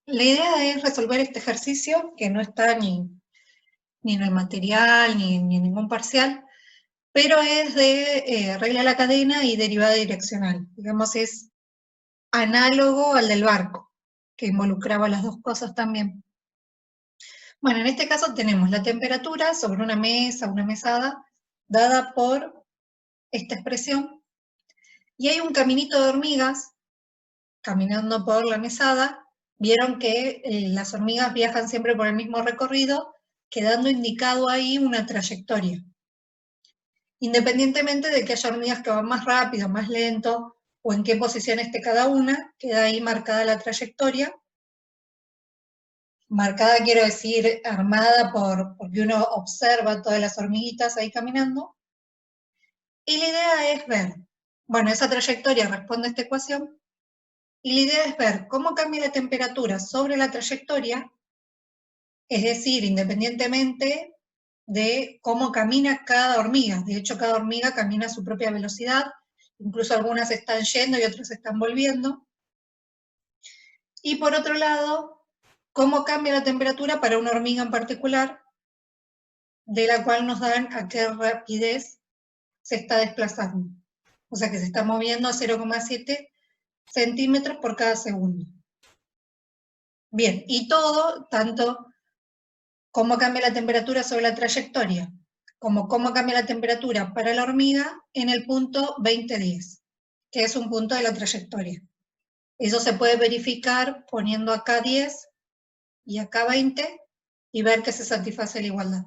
La idea es resolver este ejercicio, que no está ni en el material, ni en ningún parcial, pero es de regla de la cadena y derivada direccional. Digamos, es análogo al del barco, que involucraba las dos cosas también. Bueno, en este caso tenemos la temperatura sobre una mesa, una mesada, dada por esta expresión, y hay un caminito de hormigas caminando por la mesada. Vieron que las hormigas viajan siempre por el mismo recorrido, quedando indicado ahí una trayectoria. Independientemente de que haya hormigas que van más rápido, más lento, o en qué posición esté cada una, queda ahí marcada la trayectoria. Marcada quiero decir armada porque uno observa todas las hormiguitas ahí caminando. Y la idea es ver, bueno, esa trayectoria responde a esta ecuación, y la idea es ver cómo cambia la temperatura sobre la trayectoria, es decir, independientemente de cómo camina cada hormiga. De hecho, cada hormiga camina a su propia velocidad, incluso algunas están yendo y otras están volviendo. Y por otro lado, cómo cambia la temperatura para una hormiga en particular, de la cual nos dan a qué rapidez se está desplazando. O sea que se está moviendo a 0,7 centímetros por cada segundo. Bien, y todo, tanto cómo cambia la temperatura sobre la trayectoria, como cómo cambia la temperatura para la hormiga en el punto 2010, que es un punto de la trayectoria. Eso se puede verificar poniendo acá 10 y acá 20 y ver que se satisface la igualdad.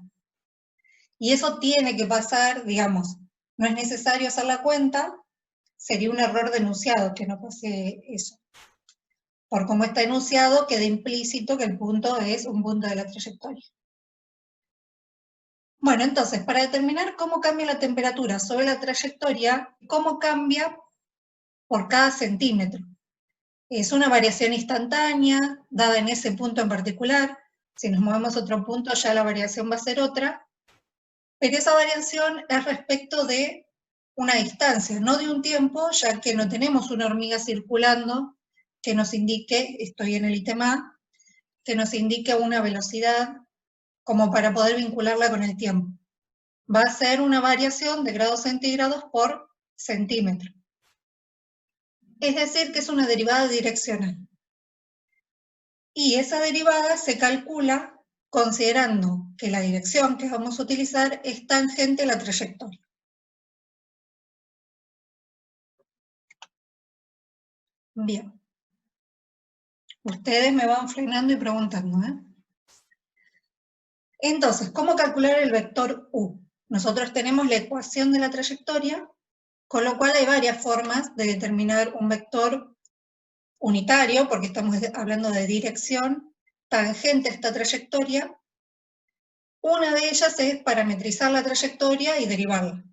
Y eso tiene que pasar, digamos, no es necesario hacer la cuenta, sería un error de enunciado que no pase eso. Por cómo está enunciado, queda implícito que el punto es un punto de la trayectoria. Bueno, entonces, para determinar cómo cambia la temperatura sobre la trayectoria, cómo cambia por cada centímetro. Es una variación instantánea, dada en ese punto en particular. Si nos movemos a otro punto, ya la variación va a ser otra. Pero esa variación es respecto de una distancia, no de un tiempo, ya que no tenemos una hormiga circulando que nos indique, estoy en el ítem A, que nos indique una velocidad como para poder vincularla con el tiempo. Va a ser una variación de grados centígrados por centímetro. Es decir, que es una derivada direccional. Y esa derivada se calcula considerando que la dirección que vamos a utilizar es tangente a la trayectoria. Bien. Ustedes me van frenando y preguntando, ¿eh? Entonces, ¿cómo calcular el vector U? Nosotros tenemos la ecuación de la trayectoria, con lo cual hay varias formas de determinar un vector unitario, porque estamos hablando de dirección tangente a esta trayectoria. Una de ellas es parametrizar la trayectoria y derivarla.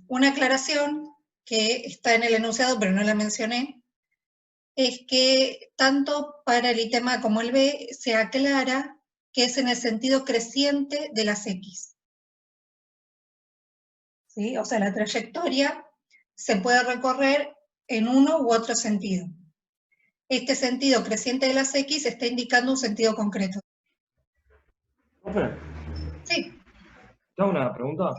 Una aclaración que está en el enunciado, pero no la mencioné, es que tanto para el ítem A como el B se aclara que es en el sentido creciente de las X. ¿Sí? O sea, la trayectoria se puede recorrer en uno u otro sentido. Este sentido creciente de las X está indicando un sentido concreto. Profe, Sí. te hago una pregunta.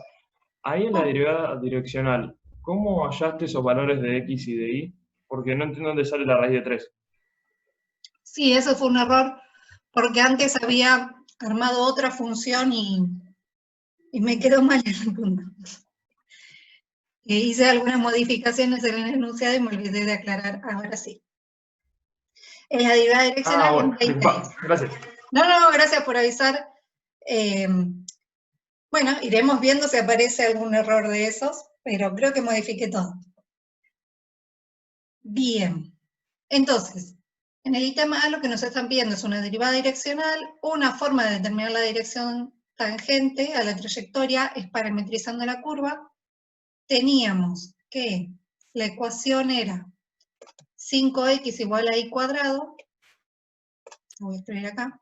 Ahí en la derivada direccional, ¿cómo hallaste esos valores de X y de Y? Porque no entiendo dónde sale la raíz de 3. Sí, eso fue un error, porque antes había armado otra función y me quedó mal el punto. Hice algunas modificaciones en el enunciado y me olvidé de aclarar, ahora sí. En la derivada Ah, direccional en bueno, 20. disculpa, gracias. No, gracias por avisar. Bueno, iremos viendo si aparece algún error de esos, pero creo que modifiqué todo. Bien, entonces, en el ítem A lo que nos están pidiendo es una derivada direccional. Una forma de determinar la dirección tangente a la trayectoria es parametrizando la curva. Teníamos que la ecuación era 5x igual a y cuadrado. Lo voy a escribir acá.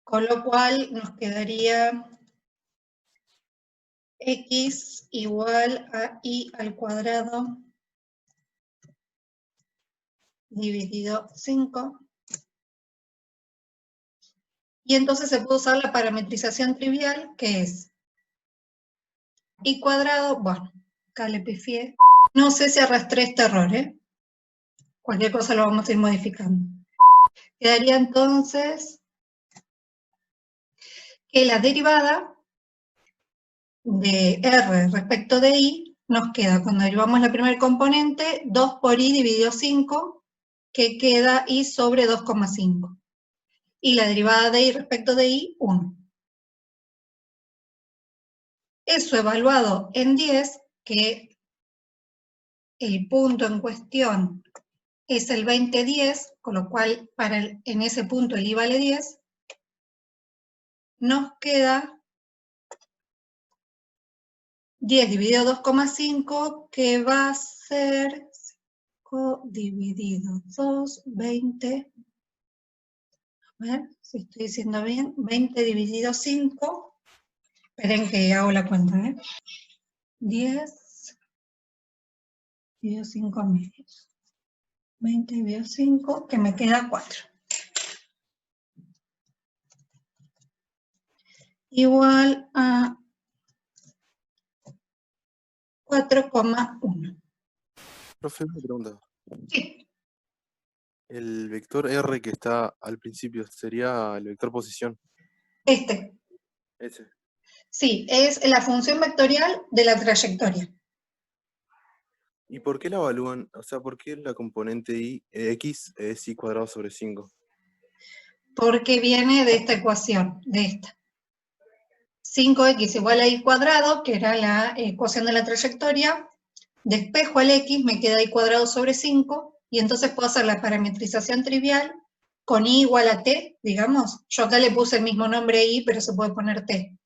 Con lo cual nos quedaría x igual a y al cuadrado dividido 5. Y entonces se puede usar la parametrización trivial, que es y cuadrado, bueno, acá le pifié. No sé si arrastré este error, ¿eh? Cualquier cosa lo vamos a ir modificando. Quedaría entonces que la derivada de r respecto de y nos queda, cuando derivamos la primer componente, 2 por y dividido 5, que queda y sobre 2,5. Y la derivada de y respecto de y, 1. Eso evaluado en 10, que el punto en cuestión es el 2010, con lo cual en ese punto el i vale 10, nos queda 10 dividido 2,5, que va a ser 5 dividido 2, 20. A ver si estoy diciendo bien. 20 dividido 5. Esperen que hago la cuenta, ¿eh? 10 dividido 5 medios. 20 dividido 5, que me queda 4. Igual a 4,1. Profe, una pregunta. Sí, El vector R que está al principio sería el vector posición. este. Ese. Sí, es la función vectorial de la trayectoria. ¿Y por qué la evalúan? O sea, ¿por qué la componente x es y cuadrado sobre 5? Porque viene de esta ecuación, de esta. 5x igual a y cuadrado, que era la ecuación de la trayectoria. Despejo al x, me queda y cuadrado sobre 5, y entonces puedo hacer la parametrización trivial con y igual a t, digamos. Yo acá le puse el mismo nombre y, pero se puede poner t.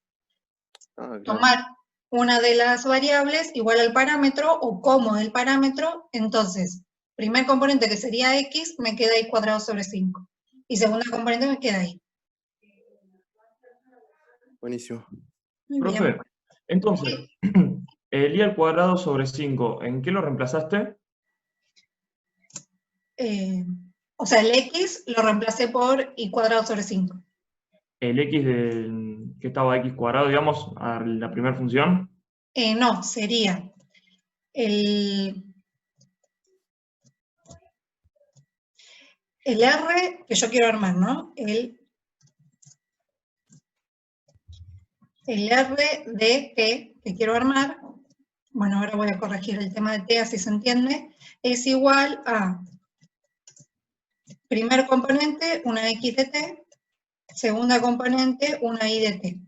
Ah, claro. Tomar una de las variables igual al parámetro o como del parámetro, entonces, primer componente que sería x, me queda y cuadrado sobre 5. Y segunda componente me queda y. Buenísimo. Muy Profe, bien. entonces, el i al cuadrado sobre 5, ¿en qué lo reemplazaste? O sea, el x lo reemplacé por y cuadrado sobre 5. El x que estaba x cuadrado, digamos, a la primera función. No, sería el R que yo quiero armar, ¿no? El R de T que quiero armar, bueno, ahora voy a corregir el tema de T, así se entiende, es igual a primer componente, una X de T, segunda componente, una Y de T.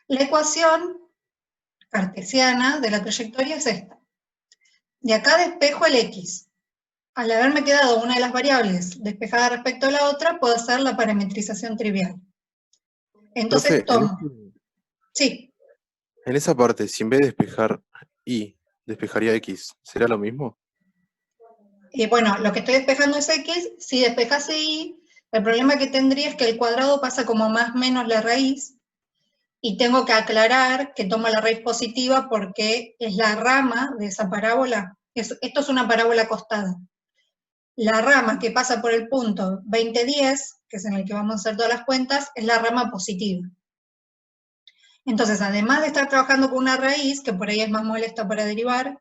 La ecuación cartesiana de la trayectoria es esta. De acá despejo el X. Al haberme quedado una de las variables despejada respecto a la otra, puedo hacer la parametrización trivial. Entonces Profe, tomo. Sí. en esa parte, si en vez de despejar y, despejaría x, ¿será lo mismo? Y bueno, lo que estoy despejando es X, si despejase Y, el problema que tendría es que el cuadrado pasa como más o menos la raíz, y tengo que aclarar que tomo la raíz positiva porque es la rama de esa parábola. Esto es una parábola acostada. La rama que pasa por el punto 2010, que es en el que vamos a hacer todas las cuentas, es la rama positiva. Entonces, además de estar trabajando con una raíz, que por ahí es más molesta para derivar,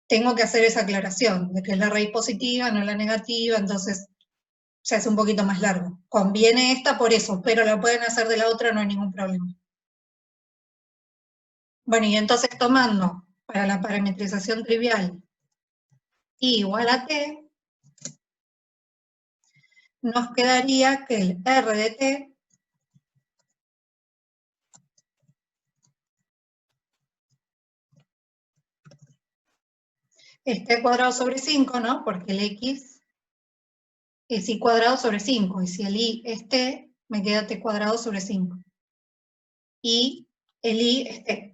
tengo que hacer esa aclaración, de que es la raíz positiva, no la negativa, entonces se hace un poquito más largo. Conviene esta por eso, pero la pueden hacer de la otra, no hay ningún problema. Bueno, y entonces tomando para la parametrización trivial y igual a t, nos quedaría que el r de t es t cuadrado sobre 5, ¿no? Porque el x es y cuadrado sobre 5, y si el y es t, me queda t cuadrado sobre 5. Y el y es t.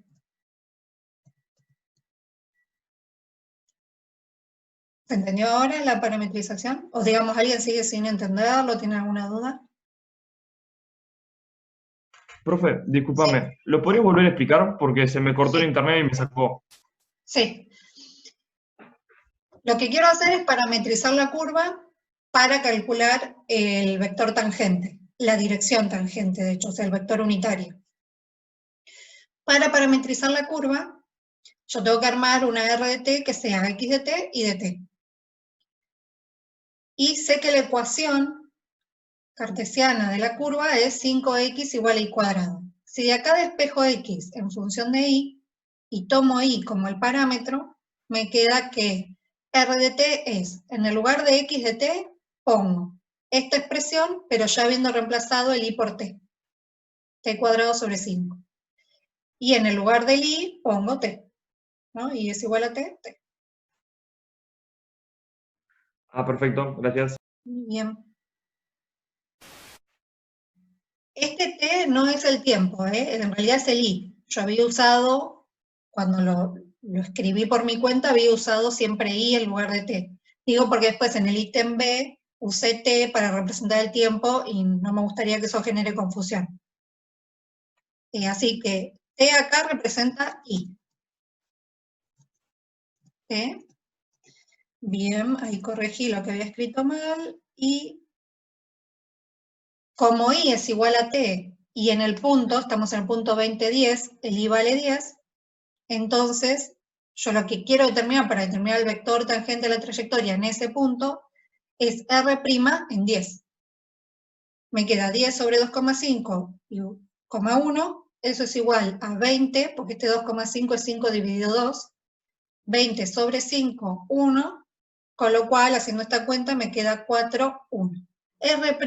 ¿Se entendió ahora la parametrización? O digamos, ¿alguien sigue sin entenderlo? ¿Tiene alguna duda? Profe, discúlpame, ¿lo podrías volver a explicar? Porque se me cortó el internet y me sacó. Sí. Lo que quiero hacer es parametrizar la curva para calcular el vector tangente, la dirección tangente, de hecho, o sea, el vector unitario. Para parametrizar la curva, yo tengo que armar una R de t que sea x de t y de t. Y sé que la ecuación cartesiana de la curva es 5x igual a y cuadrado. Si de acá despejo x en función de y tomo y como el parámetro, me queda que R de t es, en el lugar de x de t, pongo esta expresión, pero ya habiendo reemplazado el y por t. T cuadrado sobre 5. Y en el lugar del y pongo t, ¿no? Y es igual a t, t. Ah, perfecto, gracias. Muy bien. Este t no es el tiempo, en realidad es el i. Yo había usado, cuando lo escribí por mi cuenta, había usado siempre i en lugar de t. Digo porque después en el ítem B usé t para representar el tiempo y no me gustaría que eso genere confusión. Así que t acá representa i. Bien, ahí corregí lo que había escrito mal, y como i es igual a t, y en el punto, estamos en el punto 2010, el i vale 10, entonces yo lo que quiero determinar para determinar el vector tangente de la trayectoria en ese punto es r' en 10. Me queda 10 sobre 2,5 y 1, eso es igual a 20, porque este 2,5 es 5 dividido 2, 20 sobre 5, 1, con lo cual, haciendo esta cuenta, me queda 4, 1. R'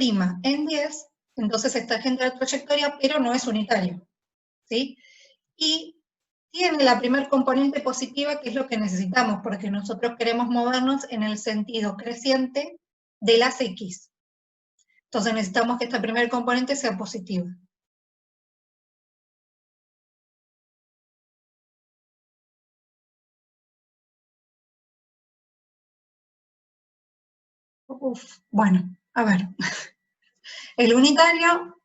en 10, entonces es tangente de la trayectoria, pero no es unitario, ¿sí? Y tiene la primer componente positiva, que es lo que necesitamos, porque nosotros queremos movernos en el sentido creciente de las X. Entonces necesitamos que esta primer componente sea positiva. Bueno, a ver. El unitario,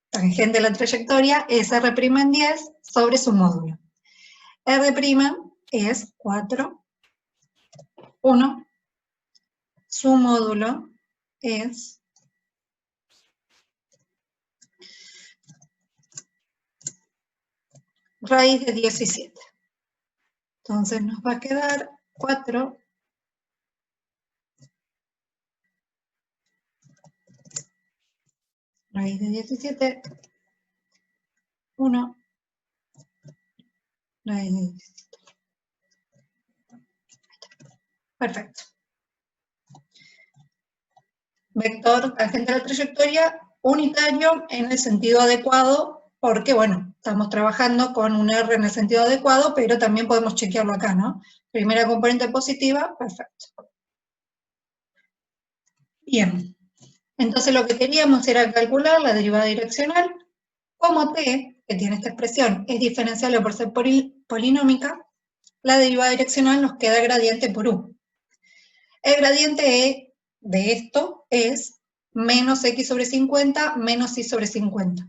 tangente de la trayectoria, es R' en 10 sobre su módulo. R' es 4, 1. Su módulo es raíz de 17. Entonces nos va a quedar 4 raíz de 17, 1 raíz de 17. Perfecto. Vector tangente de la trayectoria unitario en el sentido adecuado, porque, bueno, estamos trabajando con un R en el sentido adecuado, pero también podemos chequearlo acá, ¿no? Primera componente positiva, perfecto. Bien. Entonces lo que queríamos era calcular la derivada direccional. Como t, que tiene esta expresión, es diferenciable por ser polinómica, la derivada direccional nos queda gradiente por u. El gradiente de esto es menos x sobre 50 menos y sobre 50.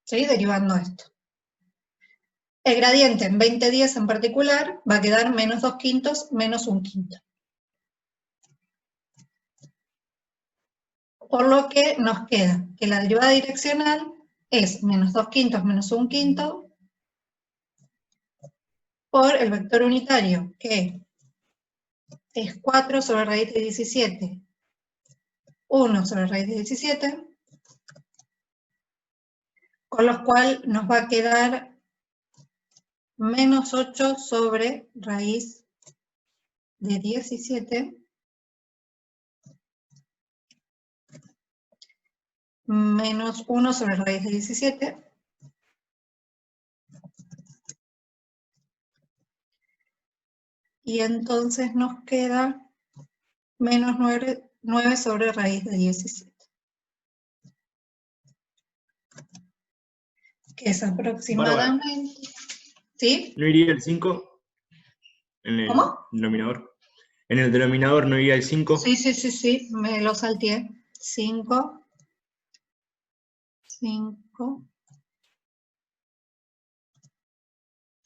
¿Sí? Derivando esto. El gradiente en 2010 en particular va a quedar menos 2/5 menos 1/5. Por lo que nos queda que la derivada direccional es menos 2/5 menos 1/5 por el vector unitario, que es 4 sobre raíz de 17, 1 sobre raíz de 17, con lo cual nos va a quedar menos 8 sobre raíz de 17, menos 1 sobre raíz de 17, y entonces nos queda menos 9 sobre raíz de 17, que es aproximadamente... ¿Sí? ¿No iría el 5 en el ¿Cómo? denominador? En el denominador no iría el 5. Sí, me lo salteé. 5, 5.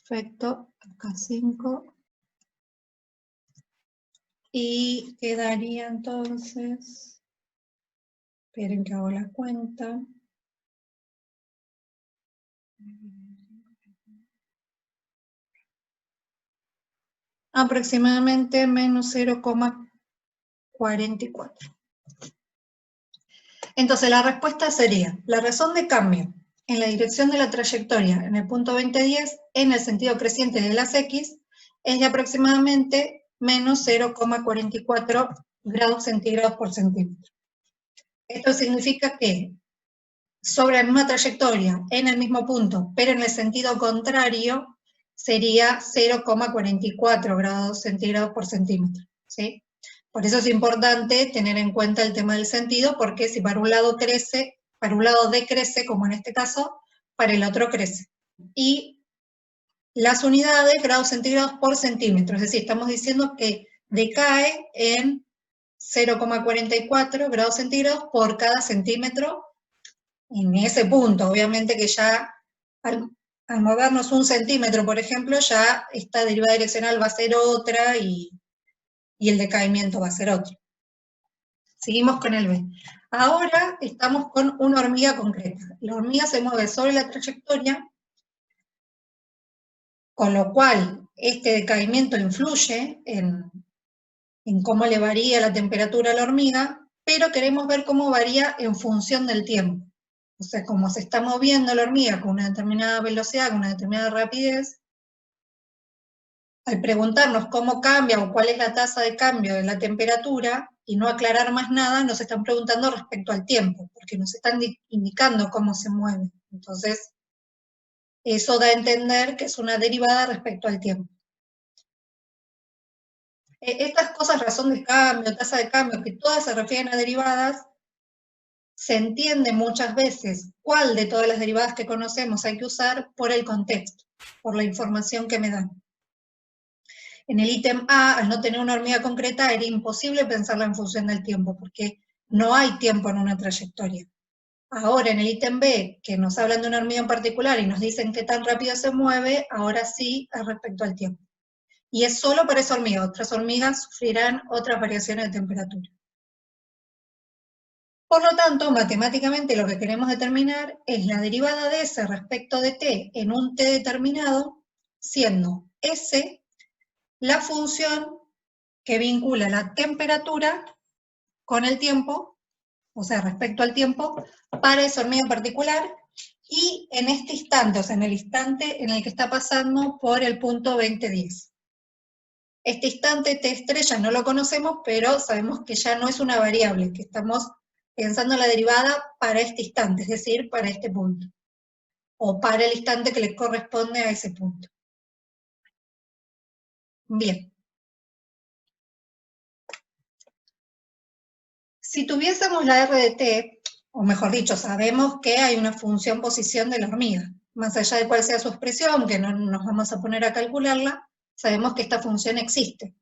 Perfecto, acá 5. Y quedaría entonces, esperen que hago la cuenta. Aproximadamente menos 0,44. Entonces la respuesta sería, la razón de cambio en la dirección de la trayectoria en el punto 2010 en el sentido creciente de las X es de aproximadamente menos 0,44 grados centígrados por centímetro. Esto significa que sobre la misma trayectoria, en el mismo punto, pero en el sentido contrario, sería 0,44 grados centígrados por centímetro, ¿sí? Por eso es importante tener en cuenta el tema del sentido, porque si para un lado crece, para un lado decrece, como en este caso, para el otro crece. Y las unidades, grados centígrados por centímetro, es decir, estamos diciendo que decae en 0,44 grados centígrados por cada centímetro en ese punto. Obviamente que ya al movernos 1 centímetro, por ejemplo, ya esta derivada direccional va a ser otra y el decaimiento va a ser otro. Seguimos con el B. Ahora estamos con una hormiga concreta. La hormiga se mueve sobre la trayectoria, con lo cual este decaimiento influye en cómo le varía la temperatura a la hormiga, pero queremos ver cómo varía en función del tiempo. O sea, como se está moviendo la hormiga con una determinada velocidad, con una determinada rapidez, al preguntarnos cómo cambia o cuál es la tasa de cambio de la temperatura, y no aclarar más nada, nos están preguntando respecto al tiempo, porque nos están indicando cómo se mueve. Entonces, eso da a entender que es una derivada respecto al tiempo. Estas cosas, razón de cambio, tasa de cambio, que todas se refieren a derivadas, se entiende muchas veces cuál de todas las derivadas que conocemos hay que usar por el contexto, por la información que me dan. En el ítem A, al no tener una hormiga concreta, era imposible pensarla en función del tiempo, porque no hay tiempo en una trayectoria. Ahora, en el ítem B, que nos hablan de una hormiga en particular y nos dicen qué tan rápido se mueve, ahora sí es respecto al tiempo. Y es solo para esa hormiga, otras hormigas sufrirán otras variaciones de temperatura. Por lo tanto, matemáticamente lo que queremos determinar es la derivada de S respecto de t en un t determinado, siendo S la función que vincula la temperatura con el tiempo, o sea, respecto al tiempo, para esa hormiga en particular, y en este instante, o sea, en el instante en el que está pasando por el punto 2010. Este instante t estrella no lo conocemos, pero sabemos que ya no es una variable, que estamos pensando en la derivada para este instante, es decir, para este punto, o para el instante que le corresponde a ese punto. Bien. Si tuviésemos la R de t, o mejor dicho, sabemos que hay una función posición de la hormiga, más allá de cuál sea su expresión, que no nos vamos a poner a calcularla, sabemos que esta función existe.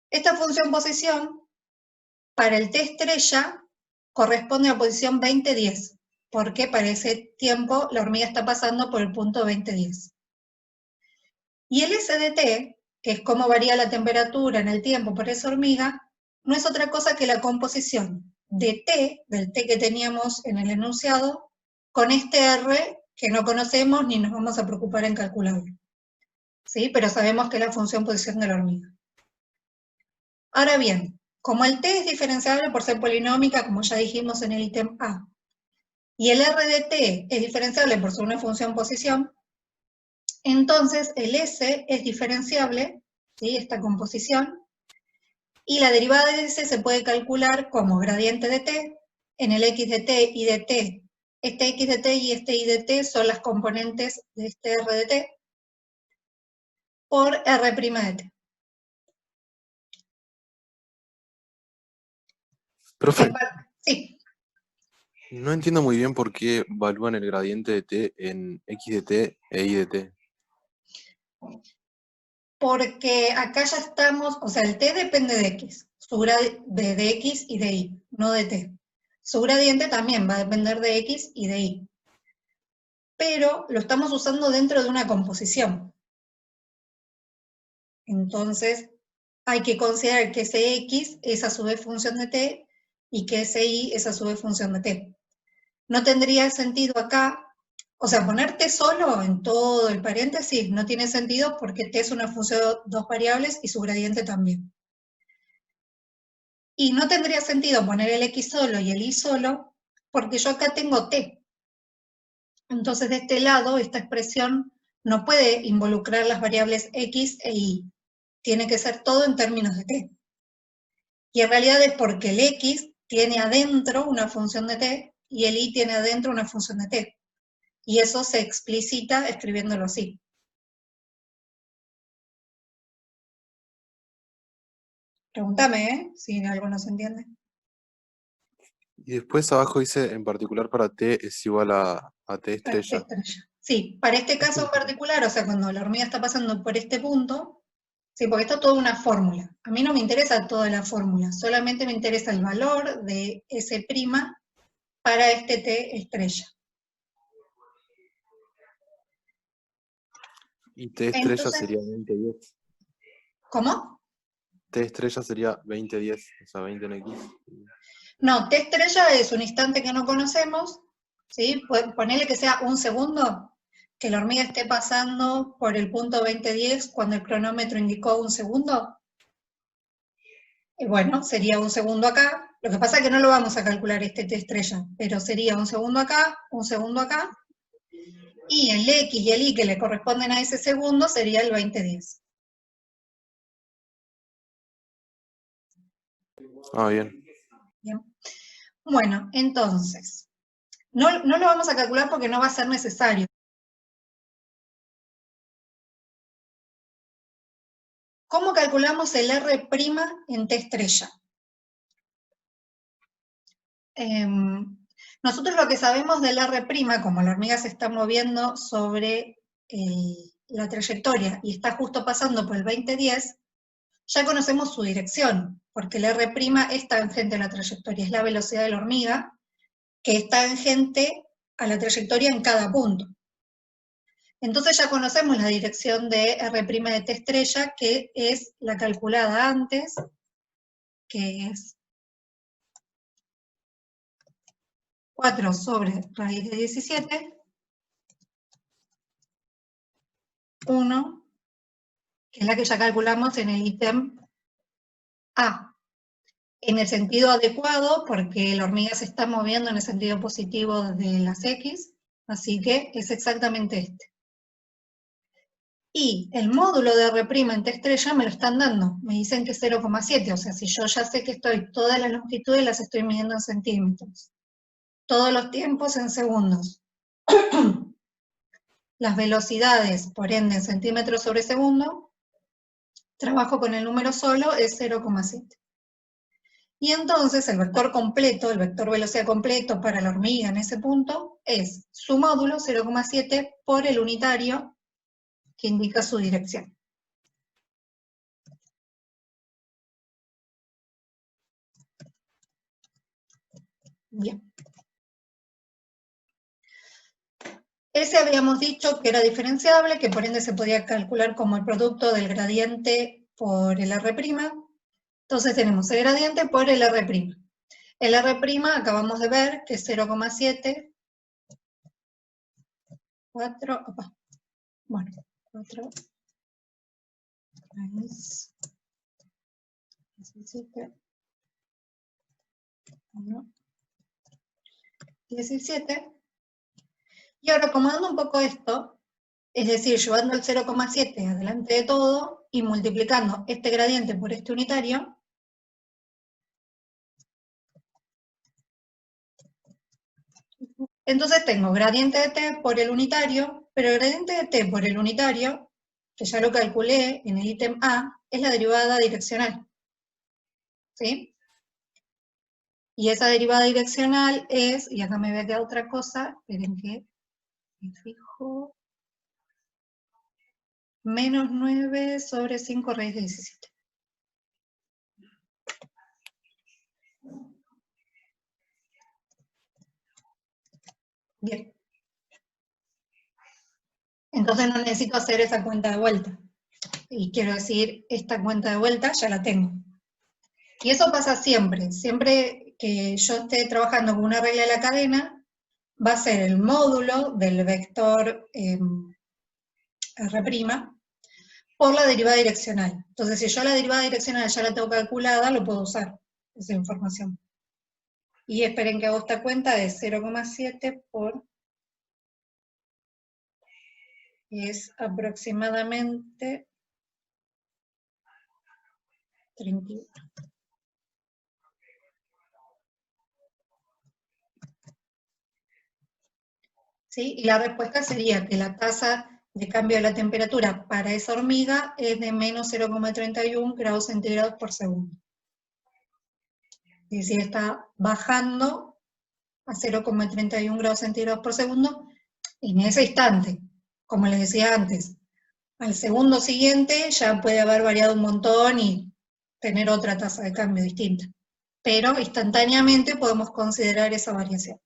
Esta función posición, para el t estrella, corresponde a la posición 2010, porque para ese tiempo la hormiga está pasando por el punto 2010. Y el S de t, que es cómo varía la temperatura en el tiempo para esa hormiga, no es otra cosa que la composición de t, del t que teníamos en el enunciado, con este r que no conocemos ni nos vamos a preocupar en calcularlo. ¿Sí? Pero sabemos que es la función posición de la hormiga. Ahora bien, como el t es diferenciable por ser polinómica, como ya dijimos en el ítem A, y el r de t es diferenciable por ser una función posición, entonces el S es diferenciable, ¿sí? Esta composición, y la derivada de S se puede calcular como gradiente de t, en el x de t y de t. Este x de t y este y de t son las componentes de este r de t, por r' de t. Profe, Sí. no entiendo muy bien por qué evalúan el gradiente de t en x de t e y de t. Porque acá ya estamos, o sea, el t depende de x, su grado de x y de y, no de t. Su gradiente también va a depender de X y de Y. Pero lo estamos usando dentro de una composición. Entonces, hay que considerar que ese X es a su vez función de T y que ese Y es a su vez función de T. No tendría sentido acá, o sea, poner T solo en todo el paréntesis no tiene sentido porque T es una función de dos variables y su gradiente también. Y no tendría sentido poner el X solo y el Y solo porque yo acá tengo T. Entonces, de este lado, esta expresión no puede involucrar las variables X e Y. Tiene que ser todo en términos de T. Y en realidad es porque el X tiene adentro una función de T y el Y tiene adentro una función de T. Y eso se explicita escribiéndolo así. Pregúntame, si algo no se entiende. Y después abajo dice, en particular para T es igual a T estrella. Sí, para este caso en particular, o sea, cuando la hormiga está pasando por este punto, sí, porque esto es toda una fórmula. A mí no me interesa toda la fórmula, solamente me interesa el valor de S' para este T estrella. Y T estrella Entonces, sería 2010. ¿cómo? T estrella sería 2010, o sea, 20 en X. No, T estrella es un instante que no conocemos, ¿sí? Ponele que sea un segundo, que la hormiga esté pasando por el punto 2010 cuando el cronómetro indicó un segundo. Y bueno, sería un segundo acá. Lo que pasa es que no lo vamos a calcular este T estrella, pero sería un segundo acá, y el X y el Y que le corresponden a ese segundo sería el 2010. Ah, bien. Bien. Bueno, entonces, no lo vamos a calcular porque no va a ser necesario. ¿Cómo calculamos el R' en T estrella? Nosotros lo que sabemos del R', como la hormiga se está moviendo sobre la trayectoria y está justo pasando por el 2010, ya conocemos su dirección, porque el R' es tangente a la trayectoria, es la velocidad de la hormiga, que es tangente a la trayectoria en cada punto. Entonces ya conocemos la dirección de R' de T estrella, que es la calculada antes, que es 4 sobre raíz de 17, 1, que es la que ya calculamos en el ítem A, en el sentido adecuado, porque la hormiga se está moviendo en el sentido positivo de las X, así que es exactamente este. Y el módulo de R' en T estrella me lo están dando, me dicen que es 0,7, o sea, si yo ya sé que todas las longitudes las estoy midiendo en centímetros, todos los tiempos en segundos. Las velocidades, por ende, en centímetros sobre segundo, trabajo con el número solo, es 0,7. Y entonces el vector completo, el vector velocidad completo para la hormiga en ese punto, es su módulo 0,7 por el unitario que indica su dirección. Bien. Ese habíamos dicho que era diferenciable, que por ende se podía calcular como el producto del gradiente por el R'. Entonces tenemos el gradiente por el R'. El R' acabamos de ver que es 0,7, 4, bueno, 4, 17, 1, 17. Y ahora acomodando un poco esto, es decir, llevando el 0,7 adelante de todo y multiplicando este gradiente por este unitario, entonces tengo gradiente de t por el unitario, pero el gradiente de t por el unitario, que ya lo calculé en el ítem A, es la derivada direccional. ¿Sí? Y esa derivada direccional es, y acá me voy a quedar otra cosa, esperen que me fijo, menos 9 sobre 5 raíz de 17. Bien. Entonces no necesito hacer esa cuenta de vuelta. Y quiero decir, esta cuenta de vuelta ya la tengo. Y eso pasa siempre. Siempre que yo esté trabajando con una regla de la cadena, va a ser el módulo del vector R' por la derivada direccional. Entonces, si yo la derivada direccional ya la tengo calculada, lo puedo usar, esa información. Y esperen que hago esta cuenta de 0,7 por... es aproximadamente 31. ¿Sí? Y la respuesta sería que la tasa de cambio de la temperatura para esa hormiga es de menos 0,31 grados centígrados por segundo. Es decir, está bajando a 0,31 grados centígrados por segundo en ese instante. Como les decía antes, al segundo siguiente ya puede haber variado un montón y tener otra tasa de cambio distinta. Pero instantáneamente podemos considerar esa variación.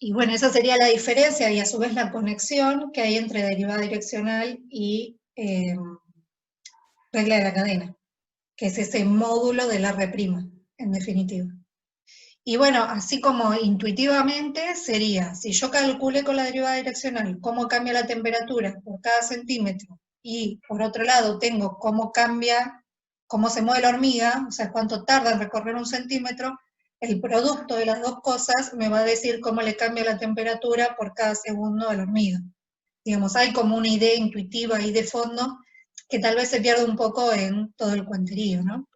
Y bueno, esa sería la diferencia y a su vez la conexión que hay entre derivada direccional y regla de la cadena, que es ese módulo de la R', en definitiva. Y bueno, así como intuitivamente sería, si yo calculé con la derivada direccional cómo cambia la temperatura por cada centímetro, y por otro lado tengo cómo cambia, cómo se mueve la hormiga, o sea, cuánto tarda en recorrer un centímetro, el producto de las dos cosas me va a decir cómo le cambia la temperatura por cada segundo a la hormiga. Digamos, hay como una idea intuitiva ahí de fondo que tal vez se pierde un poco en todo el cuenterío, ¿no?